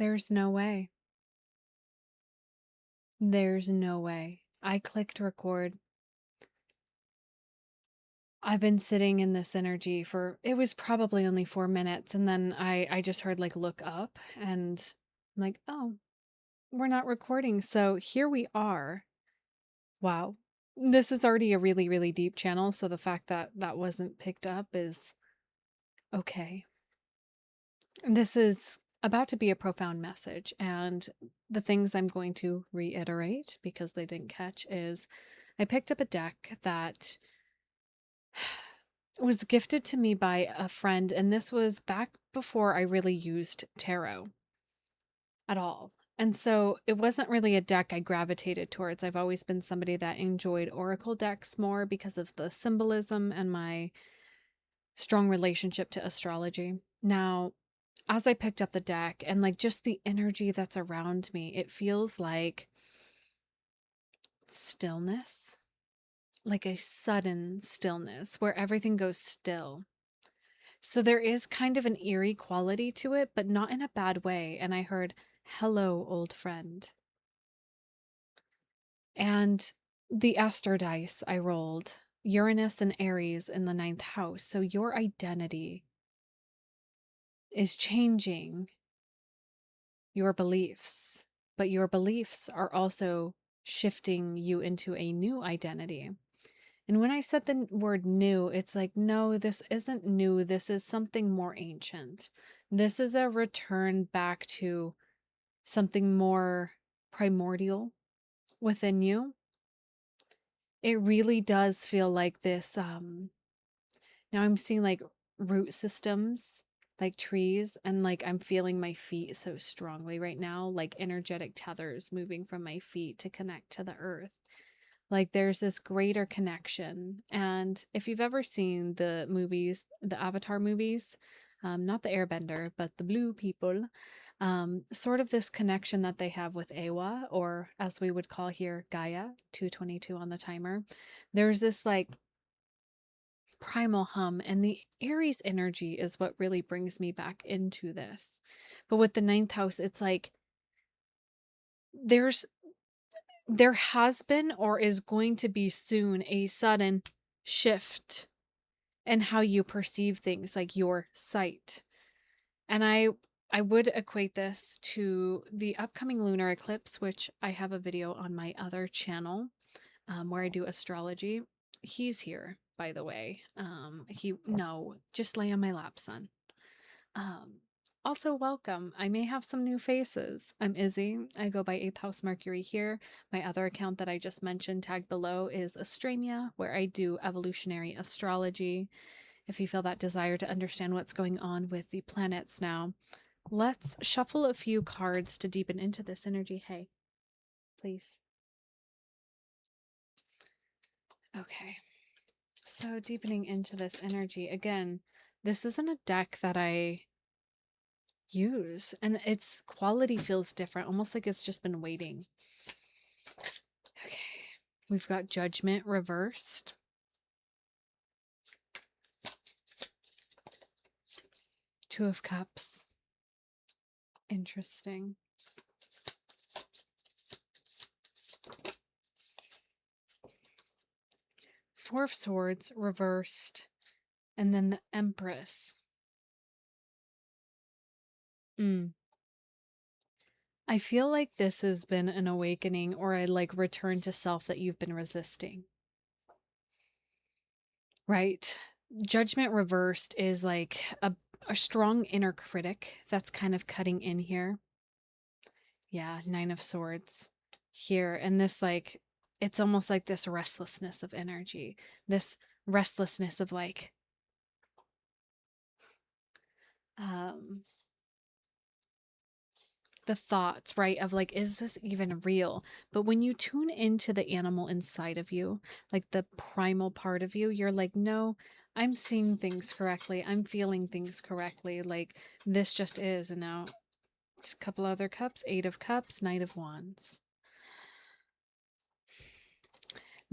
There's no way. There's no way. I clicked record. I've been sitting in this energy for, it was probably only 4 minutes. And then I just heard like look up and I'm like, oh, we're not recording. So here we are. Wow. This is already a really, really deep channel. So the fact that that wasn't picked up is okay. This is about to be a profound message. And the things I'm going to reiterate because they didn't catch is I picked up a deck that was gifted to me by a friend. And this was back before I really used tarot at all. And so it wasn't really a deck I gravitated towards. I've always been somebody that enjoyed oracle decks more because of the symbolism and my strong relationship to astrology. Now, as I picked up the deck and like just the energy that's around me, it feels like stillness, like a sudden stillness where everything goes still. So there is kind of an eerie quality to it, but not in a bad way. And I heard, hello, old friend. And the Aster dice I rolled, Uranus and Aries in the ninth house. So your identity is changing your beliefs, but your beliefs are also shifting you into a new identity. And when I said the word new, it's like, no, this isn't new. This is something more ancient. This is a return back to something more primordial within you. It really does feel like this. Now I'm seeing like root systems, like trees, and like I'm feeling my feet so strongly right now, like energetic tethers moving from my feet to connect to the earth. Like there's this greater connection. And if you've ever seen the movies, the Avatar movies, not the Airbender, but the blue people, sort of this connection that they have with Awa, or as we would call here, Gaia, 222 on the timer. There's this like primal hum, and the Aries energy is what really brings me back into this. But with the ninth house, it's like there's there has been or is going to be soon a sudden shift in how you perceive things, like your sight. And I would equate this to the upcoming lunar eclipse, which I have a video on my other channel where I do astrology. He's here, by the way. No, just lay on my lap, son. Um, Also, welcome. I may have some new faces. I'm Izzy. I go by 8th House Mercury here. My other account that I just mentioned, tagged below, is Astremia, where I do evolutionary astrology. If you feel that desire to understand what's going on with the planets now, let's shuffle a few cards to deepen into this energy. Hey, please. Okay. So deepening into this energy. Again, this isn't a deck that I use, and its quality feels different, almost like it's just been waiting. Okay. We've got Judgment reversed. Two of Cups. Interesting. Four of Swords reversed. And then the Empress. I feel like this has been an awakening or a like return to self that you've been resisting. Right? Judgment reversed is like a strong inner critic that's kind of cutting in here. Yeah, Nine of Swords here. And this like, it's almost like this restlessness of energy, this restlessness of like, um, the thoughts, right? Of like, is this even real? But when you tune into the animal inside of you, like the primal part of you, you're like, no, I'm seeing things correctly. I'm feeling things correctly. Like this just is. And now a couple other cups, Eight of Cups, Knight of Wands.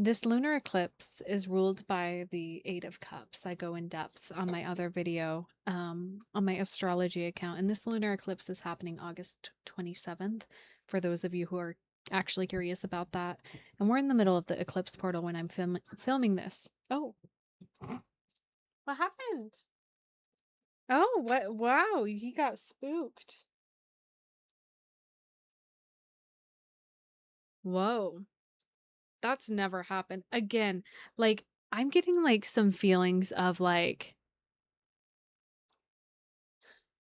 This lunar eclipse is ruled by the Eight of Cups. I go in depth on my other video on my astrology account. And this lunar eclipse is happening August 27th, for those of you who are actually curious about that. And we're in the middle of the eclipse portal when I'm filming this. Oh, what happened? Oh, what? Wow, he got spooked. Whoa. That's never happened. Again, like I'm getting like some feelings of like,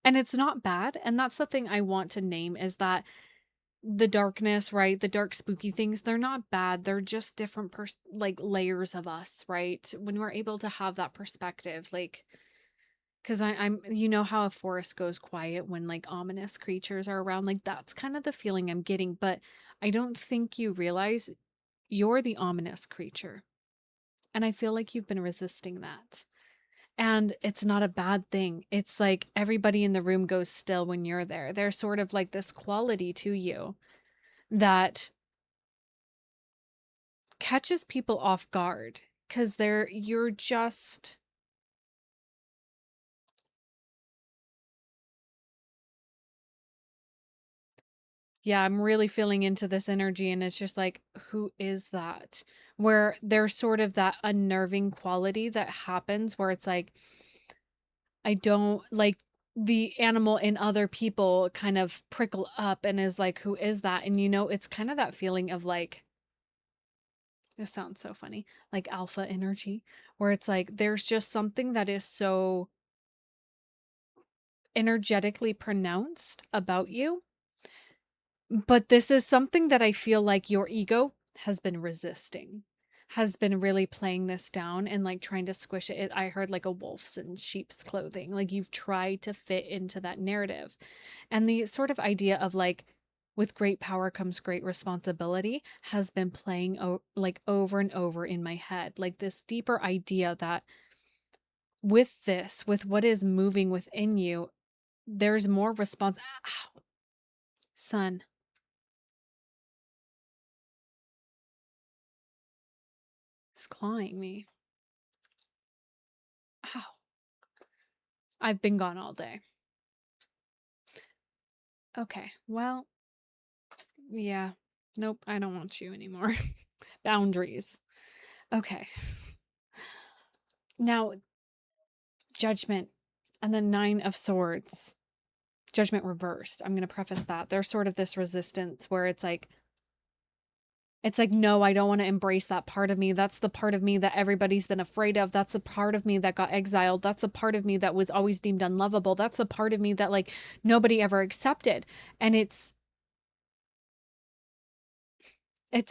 and it's not bad. And that's the thing I want to name is that the darkness, right? The dark spooky things, they're not bad. They're just different like layers of us, right? When we're able to have that perspective, like because I'm you know how a forest goes quiet when like ominous creatures are around, like that's kind of the feeling I'm getting, but I don't think you realize you're the ominous creature. And I feel like you've been resisting that. And it's not a bad thing. It's like everybody in the room goes still when you're there. There's sort of like this quality to you that catches people off guard because you're just, yeah, I'm really feeling into this energy. And it's just like, who is that? Where there's sort of that unnerving quality that happens where it's like, I don't like the animal in other people kind of prickle up and is like, who is that? And it's kind of that feeling of like, this sounds so funny, like alpha energy, where it's like there's just something that is so energetically pronounced about you. But this is something that I feel like your ego has been resisting, has been really playing this down and like trying to squish it. I heard like a wolf's in sheep's clothing. Like you've tried to fit into that narrative. And the sort of idea of like, with great power comes great responsibility has been playing like over and over in my head. Like this deeper idea that with this, with what is moving within you, there's more response. Ow, son, it's clawing me. Ow. I've been gone all day. Okay, well, yeah. Nope, I don't want you anymore. Boundaries. Okay. Now, judgment and the Nine of Swords. Judgment reversed. I'm going to preface that. There's sort of this resistance where it's like, no, I don't want to embrace that part of me. That's the part of me that everybody's been afraid of. That's a part of me that got exiled. That's a part of me that was always deemed unlovable. That's a part of me that like nobody ever accepted. And it's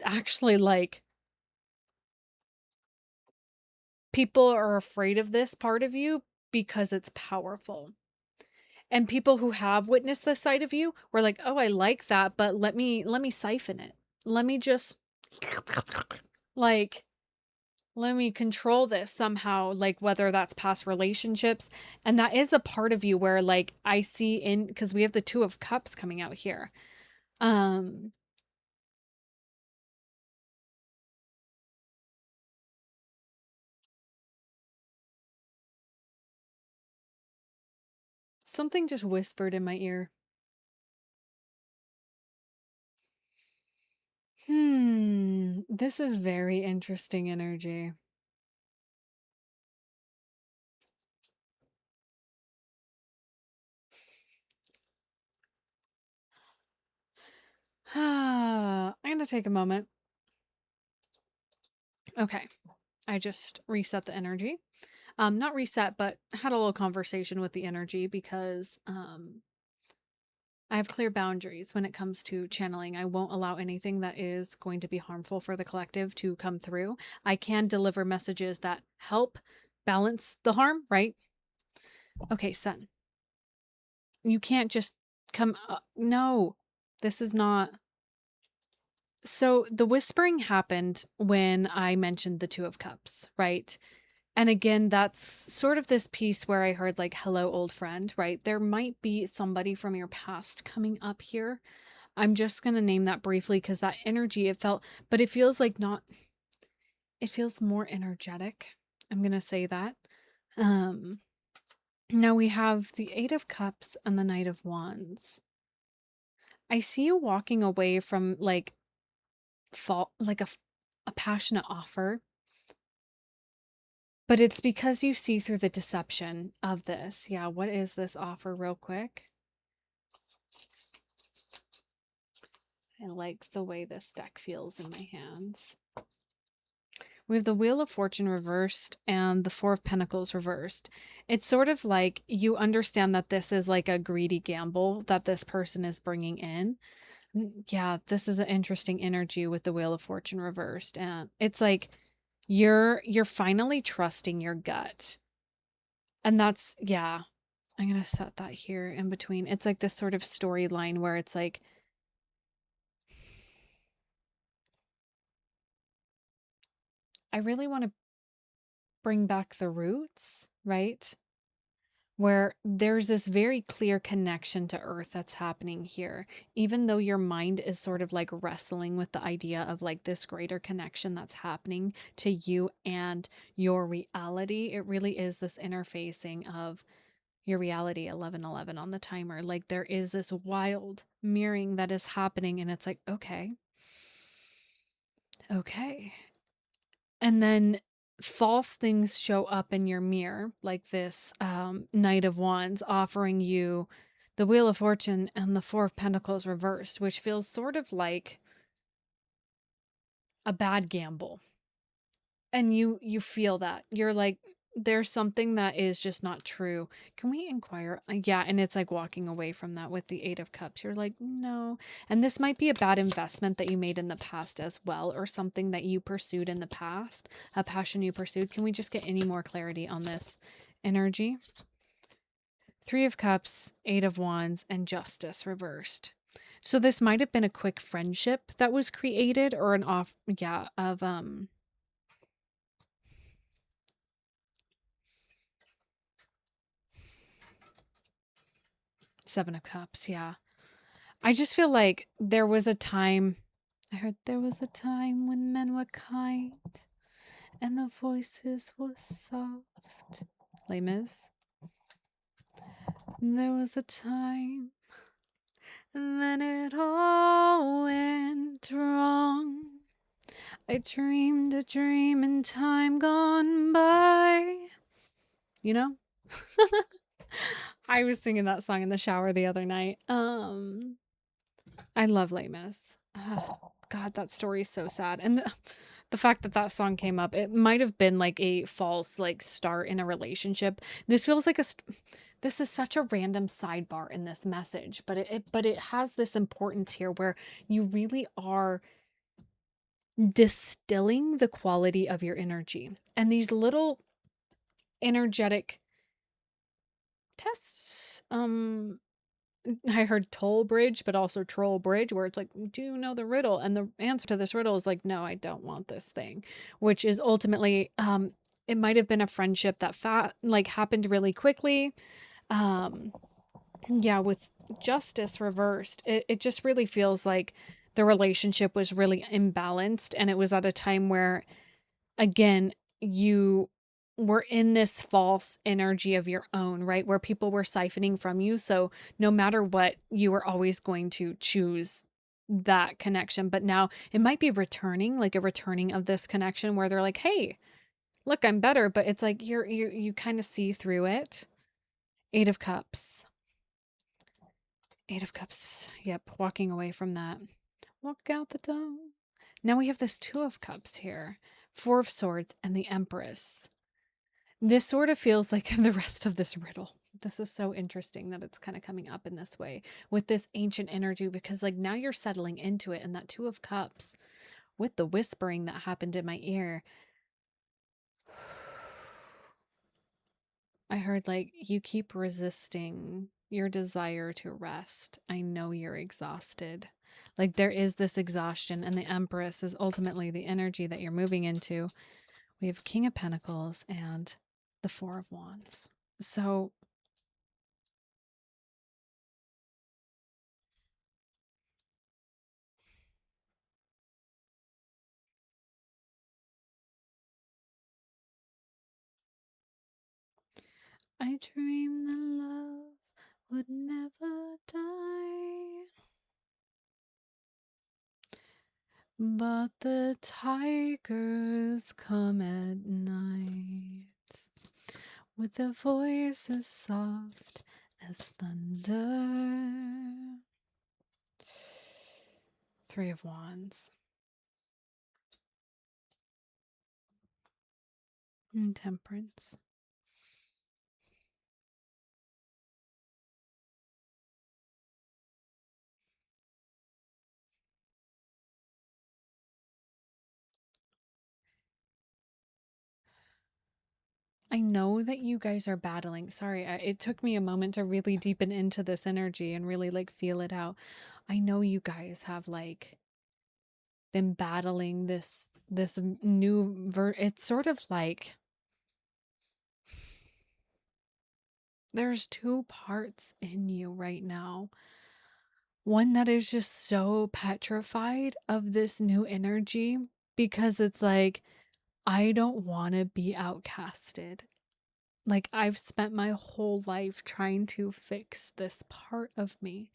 actually like people are afraid of this part of you because it's powerful. And people who have witnessed this side of you were like, "Oh, I like that, but let me siphon it. Let me just like let me control this somehow, like whether that's past relationships." And that is a part of you where like I see in because we have the Two of Cups coming out here. Um Something just whispered in my ear. This is very interesting energy. I'm going to take a moment. Okay. I just reset the energy. Not reset, but had a little conversation with the energy because I have clear boundaries when it comes to channeling. I won't allow anything that is going to be harmful for the collective to come through. I can deliver messages that help balance the harm, right? Okay, son. You can't just come no. This is not. So the whispering happened when I mentioned the Two of Cups, right? And again, that's sort of this piece where I heard like, hello, old friend, right? There might be somebody from your past coming up here. I'm just going to name that briefly because that energy, it felt, but it feels like not, it feels more energetic. I'm going to say that. Um, Now we have the Eight of Cups and the Knight of Wands. I see you walking away from like a passionate offer, but it's because you see through the deception of this. Yeah, what is this offer real quick? I like the way this deck feels in my hands. We have the Wheel of Fortune reversed and the Four of Pentacles reversed. It's sort of like you understand that this is like a greedy gamble that this person is bringing in. Yeah, this is an interesting energy with the Wheel of Fortune reversed, and it's like you're finally trusting your gut. And that's, yeah, I'm going to set that here in between. It's like this sort of storyline where it's like I really want to bring back the roots, right? Where there's this very clear connection to earth that's happening here, even though your mind is sort of like wrestling with the idea of like this greater connection that's happening to you and your reality. It really is this interfacing of your reality, 1111 on the timer. Like there is this wild mirroring that is happening, and it's like, okay. And then false things show up in your mirror, like this Knight of Wands offering you the Wheel of Fortune and the Four of Pentacles reversed, which feels sort of like a bad gamble. And you feel that. You're like, there's something that is just not true. Can we inquire? Yeah, and it's like walking away from that with the Eight of Cups. You're like, no. And this might be a bad investment that you made in the past as well, or something that you pursued in the past, a passion you pursued. Can we just get any more clarity on this energy? Three of Cups, Eight of Wands, and Justice reversed. So this might have been a quick friendship that was created, or an off, yeah, of Seven of Cups, yeah. I just feel like there was a time, I heard there was a time when men were kind and the voices were soft. Les Mis. There was a time and then it all went wrong. I dreamed a dream in time gone by. You know? I was singing that song in the shower the other night. I love Les Mis. God, that story is so sad. And the fact that that song came up, it might have been like a false like start in a relationship. This feels like this is such a random sidebar in this message, but it has this importance here where you really are distilling the quality of your energy. And these little energetic tests, I heard toll bridge, but also troll bridge, where it's like, do you know the riddle? And the answer to this riddle is like, no, I don't want this thing, which is ultimately, it might have been a friendship that like happened really quickly. Um, yeah, with justice reversed, it just really feels like the relationship was really imbalanced, and it was at a time where, again, you were in this false energy of your own, right? Where people were siphoning from you. So no matter what, you were always going to choose that connection. But now it might be returning, like a returning of this connection where they're like, hey, look, I'm better. But it's like you kind of see through it. Eight of Cups. Eight of Cups. Yep, walking away from that. Walk out the door. Now we have this Two of Cups here. Four of Swords and the Empress. This sort of feels like the rest of this riddle. This is so interesting that it's kind of coming up in this way with this ancient energy, because like now you're settling into it, and that Two of Cups with the whispering that happened in my ear. I heard like, you keep resisting your desire to rest. I know you're exhausted. Like there is this exhaustion, and the Empress is ultimately the energy that you're moving into. We have King of Pentacles and the Four of Wands. So I dreamed that love would never die. But the tigers come at night with their voices soft as thunder. Three of Wands. And Temperance. I know that you guys are battling. Sorry, it took me a moment to really deepen into this energy and really like feel it out. I know you guys have like been battling this it's sort of like there's two parts in you right now. One that is just so petrified of this new energy because it's like, I don't want to be outcasted. Like, I've spent my whole life trying to fix this part of me.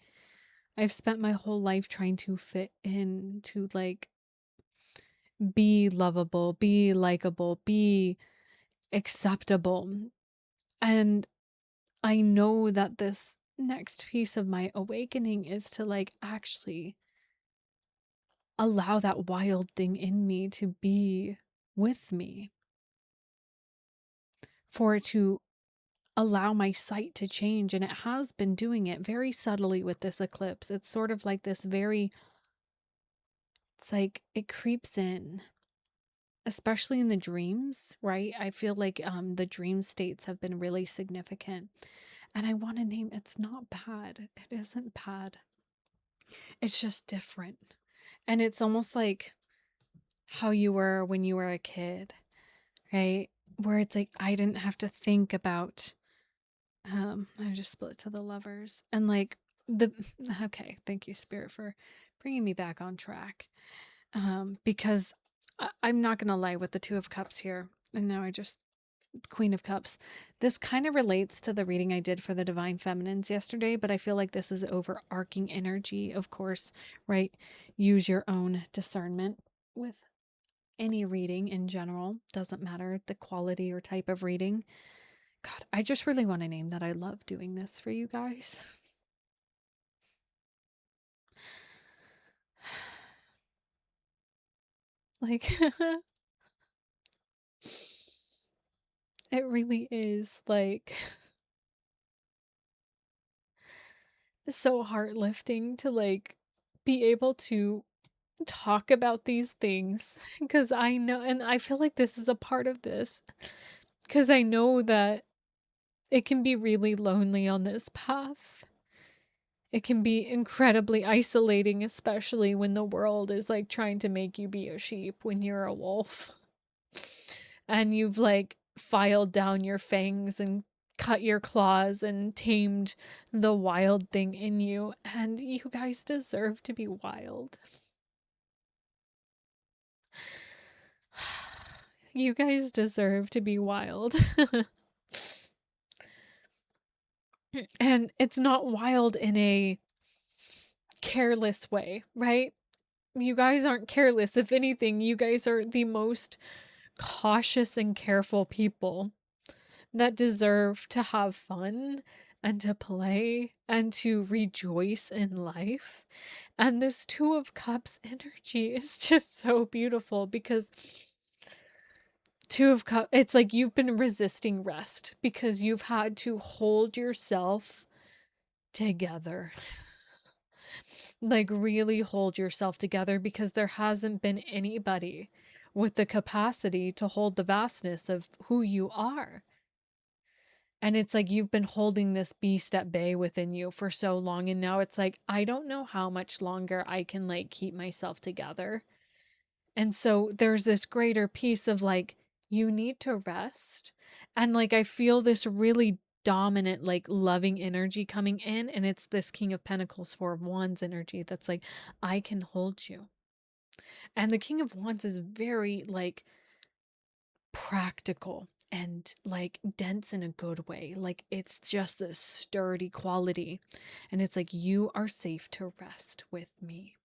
I've spent my whole life trying to fit in, to like be lovable, be likable, be acceptable. And I know that this next piece of my awakening is to like actually allow that wild thing in me to be with me, for it to allow my sight to change. And it has been doing it very subtly with this eclipse. It's sort of like this very, it's like it creeps in, especially in the dreams, right? I feel like the dream states have been really significant. And I want to name, it's not bad. It isn't bad. It's just different. And it's almost like how you were when you were a kid, right? Where it's like I didn't have to think about I just split to the lovers and like the okay, thank you spirit for bringing me back on track. Because I'm not going to lie with the 2 of cups here. And now I just Queen of Cups. This kind of relates to the reading I did for the Divine Feminines yesterday, but I feel like this is overarching energy, of course, right? Use your own discernment with any reading in general. Doesn't matter the quality or type of reading. God, I just really want to name that. I love doing this for you guys. Like, it really is like so heart lifting to like be able to talk about these things because I know, and I feel like this is a part of this because I know that it can be really lonely on this path. It can be incredibly isolating, especially when the world is like trying to make you be a sheep when you're a wolf. And you've like filed down your fangs and cut your claws and tamed the wild thing in you. And you guys deserve to be wild. You guys deserve to be wild. And it's not wild in a careless way, right? You guys aren't careless. If anything, you guys are the most cautious and careful people that deserve to have fun and to play and to rejoice in life. And this 2 of Cups energy is just so beautiful because 2 of Cups, it's like you've been resisting rest because you've had to hold yourself together. Like, really hold yourself together because there hasn't been anybody with the capacity to hold the vastness of who you are. And it's like you've been holding this beast at bay within you for so long. And now it's like, I don't know how much longer I can like keep myself together. And so there's this greater piece of like, you need to rest. And like, I feel this really dominant, like loving energy coming in. And it's this King of Pentacles, 4 of Wands energy that's like, I can hold you. And the King of Wands is very like practical. and like dense in a good way. Like it's just this sturdy quality. And it's like, you are safe to rest with me.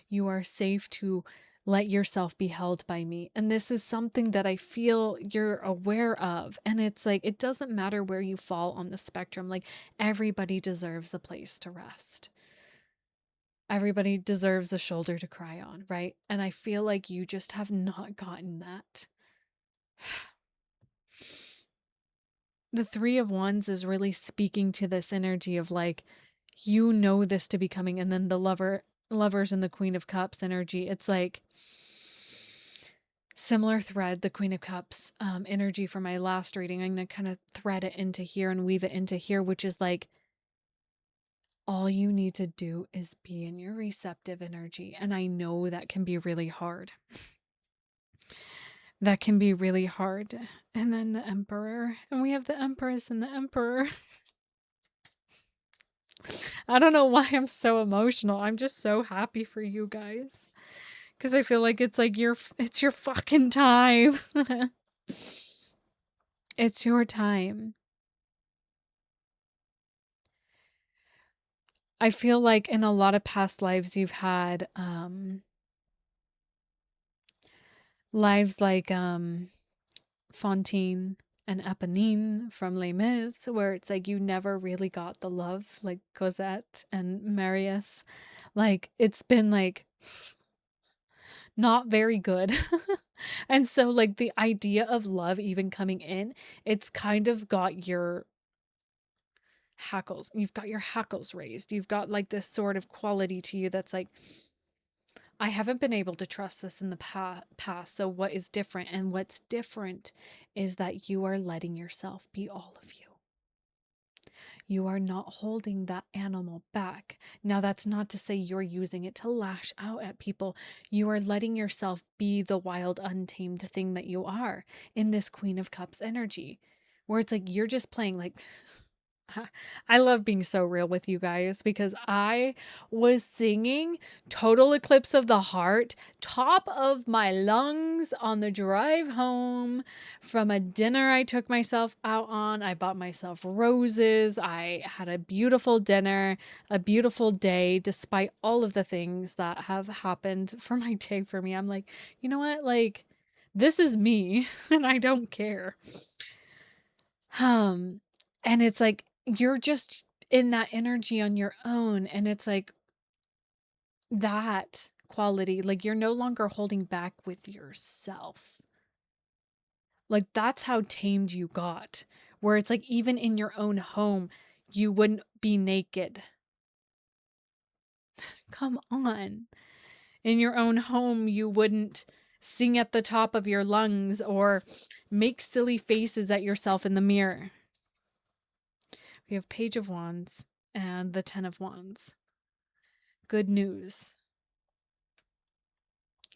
You are safe to let yourself be held by me. And this is something that I feel you're aware of. And it's like, it doesn't matter where you fall on the spectrum. Like everybody deserves a place to rest. Everybody deserves a shoulder to cry on, right? And I feel like you just have not gotten that. The Three of Wands is really speaking to this energy of like, you know this to be coming. And then the lovers and the Queen of Cups energy, it's like similar thread, the Queen of Cups energy from my last reading. I'm going to kind of thread it into here and weave it into here, which is like, all you need to do is be in your receptive energy. And I know that can be really hard. That can be really hard. And then the Emperor. And we have the Empress and the Emperor. I don't know why I'm so emotional. I'm just so happy for you guys. Because I feel like it's like it's your fucking time. It's your time. I feel like in a lot of past lives you've had lives like Fantine and Eponine from Les Mis, where it's like you never really got the love, like Cosette and Marius. Like it's been like not very good. And so like the idea of love even coming in, it's kind of got your hackles. You've got your hackles raised. You've got like this sort of quality to you that's like, I haven't been able to trust this in the past. So what is different? And what's different is that you are letting yourself be all of you. You are not holding that animal back. Now, that's not to say you're using it to lash out at people. You are letting yourself be the wild, untamed thing that you are in this Queen of Cups energy, where it's like you're just playing like I love being so real with you guys because I was singing Total Eclipse of the Heart, top of my lungs on the drive home from a dinner I took myself out on. I bought myself roses. I had a beautiful dinner, a beautiful day, despite all of the things that have happened for my day for me. I'm like, you know what? Like, this is me and I don't care. Um, and it's like you're just in that energy on your own, and it's like that quality, like you're no longer holding back with yourself. Like that's how tamed you got, where it's like even in your own home, you wouldn't be naked. Come on. In your own home, you wouldn't sing at the top of your lungs or make silly faces at yourself in the mirror. We have Page of Wands and the Ten of Wands. Good news.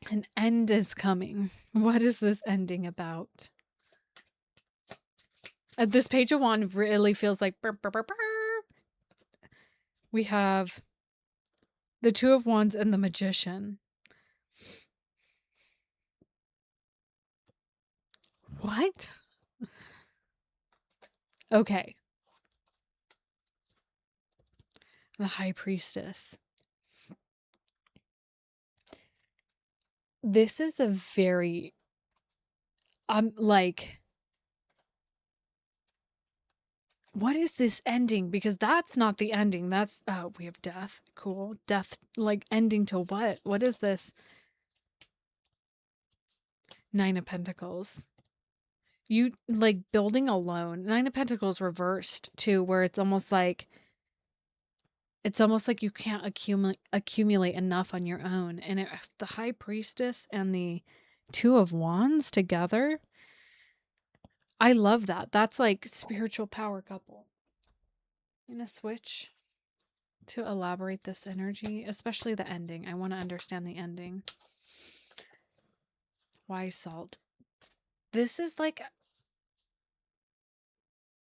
An end is coming. What is this ending about? This Page of Wands really feels like burr, burr, burr, burr. We have the Two of Wands and the Magician. What? Okay. The High Priestess. This is a very like, what is this ending? Because that's not the ending. That's we have death. Cool. Death, like ending to what? What is this? Nine of Pentacles. You like building alone. Nine of Pentacles reversed too, where it's almost like you can't accumulate enough on your own. And the High Priestess and the Two of Wands together, I love that. That's like spiritual power couple. I'm gonna switch to elaborate this energy, especially the ending. I want to understand the ending. Why salt? This is like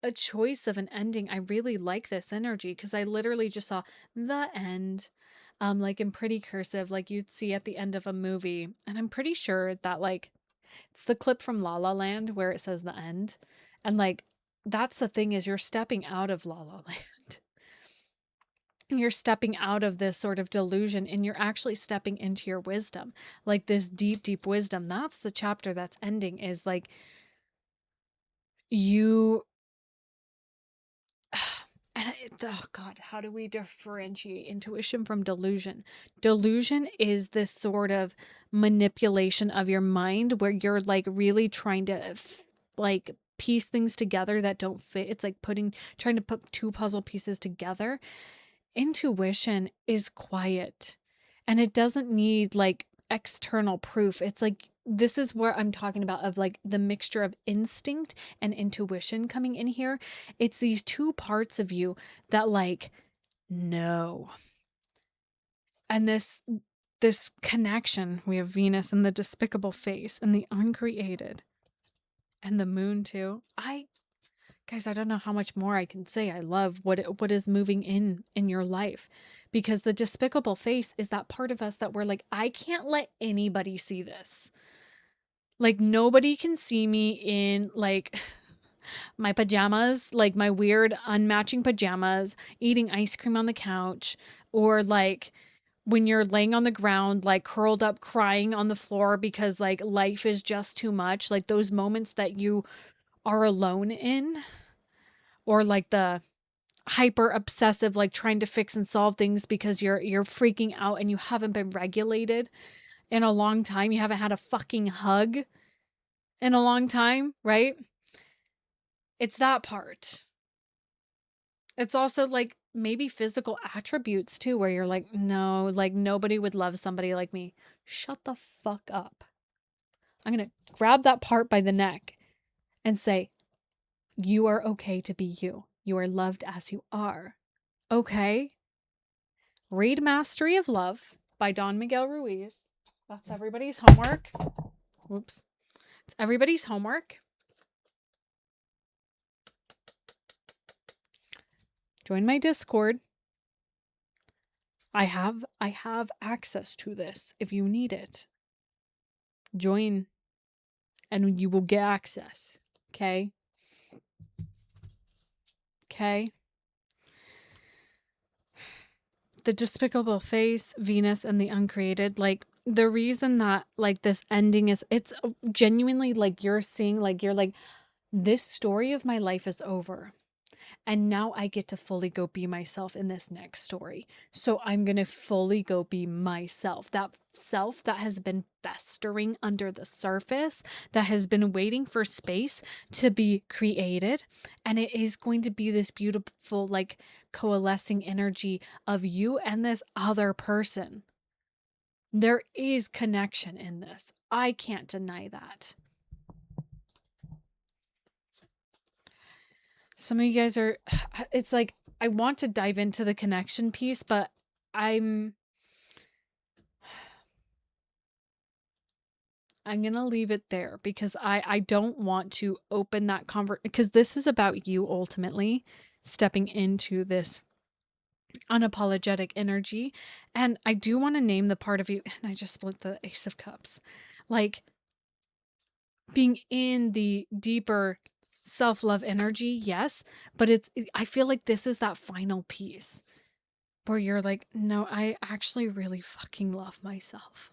a choice of an ending. I really like this energy because I literally just saw the end, like in pretty cursive, like you'd see at the end of a movie. And I'm pretty sure that like It's the clip from La La Land where it says the end. And like that's the thing is you're stepping out of La La Land. You're stepping out of this sort of delusion and you're actually stepping into your wisdom. Like this deep, deep wisdom. That's the chapter that's ending is like you and oh God, how do we differentiate intuition from delusion? Delusion is this sort of manipulation of your mind where you're like really trying to like piece things together that don't fit. It's like trying to put two puzzle pieces together. Intuition is quiet and it doesn't need like external proof. It's like this is where I'm talking about of like the mixture of instinct and intuition coming in here. It's these two parts of you that like know. And this connection, we have Venus and the despicable face and the uncreated and the moon too. Guys, I don't know how much more I can say. I love what is moving in your life because the despicable face is that part of us that we're like, I can't let anybody see this. Like nobody can see me in like my pajamas, like my weird unmatching pajamas, eating ice cream on the couch, or like when you're laying on the ground, like curled up crying on the floor because like life is just too much. Like those moments that you are alone in, or like the hyper obsessive like trying to fix and solve things because you're freaking out and you haven't been regulated in a long time. You haven't had a fucking hug in a long time, right? It's that part. It's also like maybe physical attributes too where you're like, "No, like nobody would love somebody like me." Shut the fuck up. I'm going to grab that part by the neck and say, "You are okay to be you. You are loved as you are." Okay? Read Mastery of Love by Don Miguel Ruiz. That's everybody's homework. Whoops. It's everybody's homework. Join my Discord. I have access to this if you need it. Join and you will get access. Okay? Okay? The despicable face, Venus, and the uncreated, like the reason that like this ending is it's genuinely like you're seeing like you're like this story of my life is over. And now I get to fully go be myself in this next story. So I'm going to fully go be myself. That self that has been festering under the surface, that has been waiting for space to be created. And it is going to be this beautiful, like coalescing energy of you and this other person. There is connection in this. I can't deny that. Some of you guys are, it's like, I want to dive into the connection piece, but I'm going to leave it there because I don't want to open that because this is about you ultimately stepping into this unapologetic energy. And I do want to name the part of you, and I just split the Ace of Cups, like being in the deeper self-love energy. Yes, but I feel like this is that final piece where you're like, no, I actually really fucking love myself.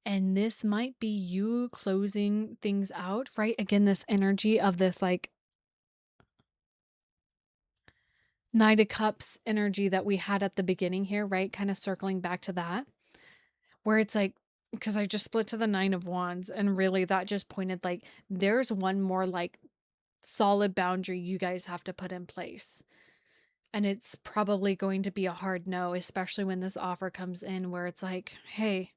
And this might be you closing things out, right? Again, this energy of this like Knight of Cups energy that we had at the beginning here, right? Kind of circling back to that, where it's like, because I just split to the Nine of Wands, and really that just pointed like there's one more like solid boundary you guys have to put in place. And it's probably going to be a hard no, especially when this offer comes in where it's like, hey,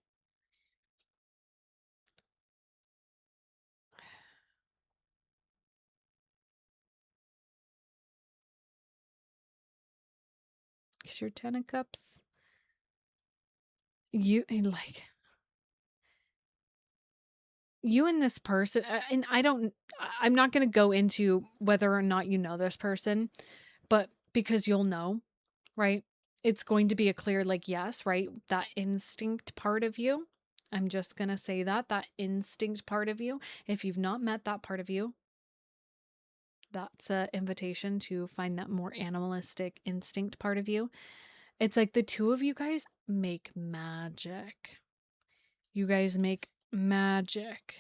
is your 10 of Cups? You like you and this person, and I'm not going to go into whether or not you know this person, but because you'll know, right? It's going to be a clear, like, yes, right? That instinct part of you. I'm just going to say that instinct part of you. If you've not met that part of you, that's an invitation to find that more animalistic instinct part of you. It's like the two of you guys make magic. You guys make magic.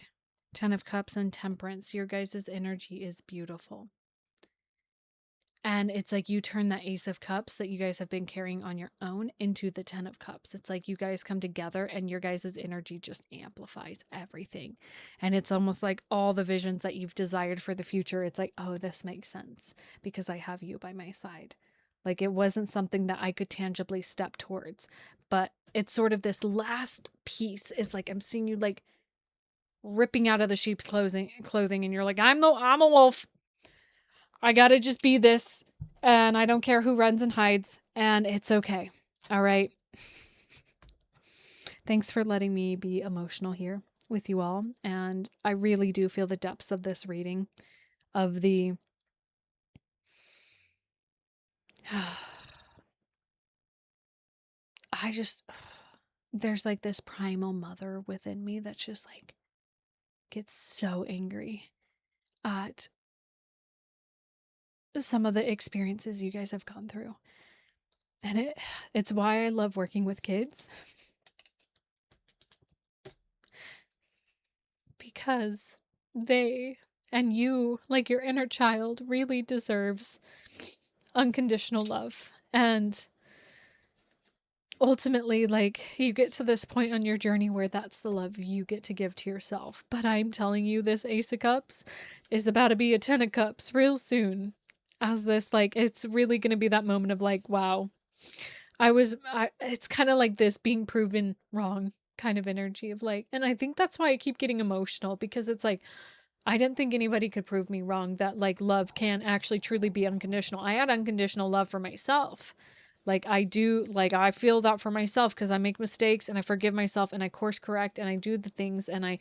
10 of Cups and Temperance. Your guys' energy is beautiful. And it's like you turn that Ace of Cups that you guys have been carrying on your own into the 10 of Cups. It's like you guys come together and your guys' energy just amplifies everything. And it's almost like all the visions that you've desired for the future. It's like, oh, this makes sense because I have you by my side. Like it wasn't something that I could tangibly step towards, but it's sort of this last piece. It's like I'm seeing you like ripping out of the sheep's clothing and you're like, I'm a wolf. I gotta just be this, and I don't care who runs and hides, and it's okay. All right. Thanks for letting me be emotional here with you all. And I really do feel the depths of this reading of the. I just. There's like this primal mother within me that's just like gets so angry at some of the experiences you guys have gone through. And it's why I love working with kids. Because they and you, like your inner child, really deserves unconditional love. And ultimately, like, you get to this point on your journey where that's the love you get to give to yourself. But I'm telling you, this Ace of Cups is about to be a 10 of Cups real soon. As this, like, it's really going to be that moment of like, wow, it's kind of like this being proven wrong kind of energy of like, and I think that's why I keep getting emotional because it's like, I didn't think anybody could prove me wrong that like love can actually truly be unconditional. I had unconditional love for myself. Like I do, like I feel that for myself because I make mistakes and I forgive myself and I course correct and I do the things and I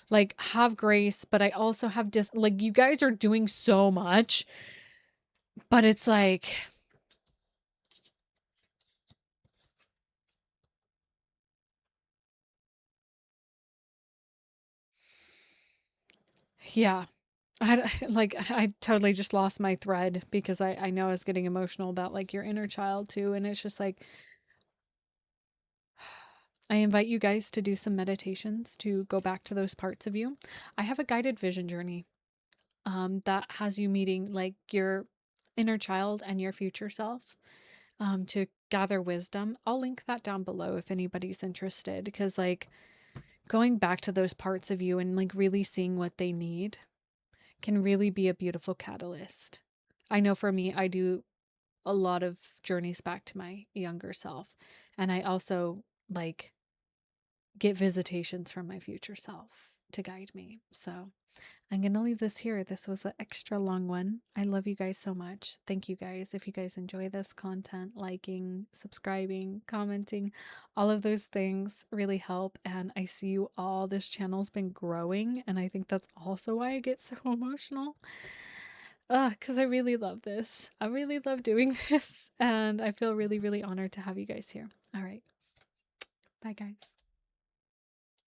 like have grace, but I also have like you guys are doing so much, but it's like yeah. I totally just lost my thread because I know I was getting emotional about like your inner child too. And it's just like, I invite you guys to do some meditations to go back to those parts of you. I have a guided vision journey that has you meeting like your inner child and your future self to gather wisdom. I'll link that down below if anybody's interested because like going back to those parts of you and like really seeing what they need can really be a beautiful catalyst. I know for me, I do a lot of journeys back to my younger self. And I also like get visitations from my future self to guide me. So I'm going to leave this here. This was an extra long one. I love you guys so much. Thank you guys. If you guys enjoy this content, liking, subscribing, commenting, all of those things really help. And I see you all. This channel's been growing. And I think that's also why I get so emotional. Because I really love this. I really love doing this. And I feel really, really honored to have you guys here. All right. Bye, guys.